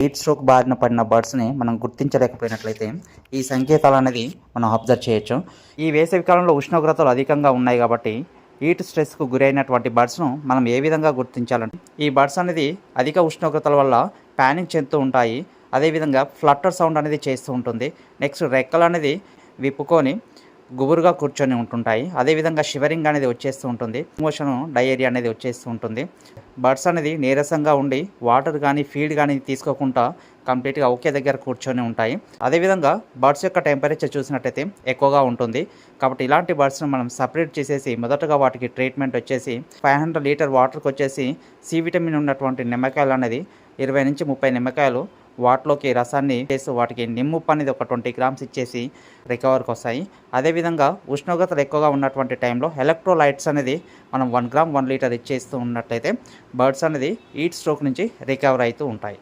Heat stroke బారిన పడిన బర్డ్స్ని మనం గుర్తించలేకపోయినట్లయితే ఈ సంకేతాలు అనేది మనం అబ్జర్వ్ చేయొచ్చు. ఈ వేసవి కాలంలో ఉష్ణోగ్రతలు అధికంగా ఉన్నాయి కాబట్టి హీట్ స్ట్రెస్కు గురైనటువంటి బర్డ్స్ను మనం ఏ విధంగా గుర్తించాలంటే, ఈ బర్డ్స్ అనేది అధిక ఉష్ణోగ్రతల వల్ల ప్యానిక్ చెందుతూ ఉంటాయి. అదేవిధంగా ఫ్లట్టర్ సౌండ్ అనేది చేస్తూ ఉంటుంది. నెక్స్ట్ రెక్కలు అనేది విప్పుకొని గుబురుగా కూర్చొని ఉంటుంటాయి. అదేవిధంగా షివరింగ్ అనేది వచ్చేస్తూ ఉంటుంది. మోషన్ డయేరియా అనేది వచ్చేస్తూ ఉంటుంది. బర్డ్స్ అనేది నీరసంగా ఉండి వాటర్ కానీ ఫీడ్ కానీ తీసుకోకుండా కంప్లీట్గా ఒకే దగ్గర కూర్చొని ఉంటాయి. అదేవిధంగా బర్డ్స్ యొక్క టెంపరేచర్ చూసినట్టయితే ఎక్కువగా ఉంటుంది. కాబట్టి ఇలాంటి బర్డ్స్ను మనం సపరేట్ చేసేసి మొదటగా వాటికి ట్రీట్మెంట్ వచ్చేసి 500 లీటర్ వాటర్కి వచ్చేసి సి విటమిన్ ఉన్నటువంటి నిమ్మకాయలు అనేది 20 నుంచి 30 నిమ్మకాయలు వాటిలోకి రసాన్ని చేసి వాటికి నిమ్ముప్పు అనేది ఒక 20 గ్రామ్స్ ఇచ్చేసి రికవర్కి వస్తాయి. అదేవిధంగా ఉష్ణోగ్రతలు ఎక్కువగా ఉన్నటువంటి టైంలో ఎలక్ట్రోలైట్స్ అనేది మనం 1 గ్రామ్ 1 లీటర్ ఇచ్చేస్తూ ఉన్నట్లయితే బర్డ్స్ అనేది హీట్ స్ట్రోక్ నుంచి రికవర్ అవుతూ ఉంటాయి.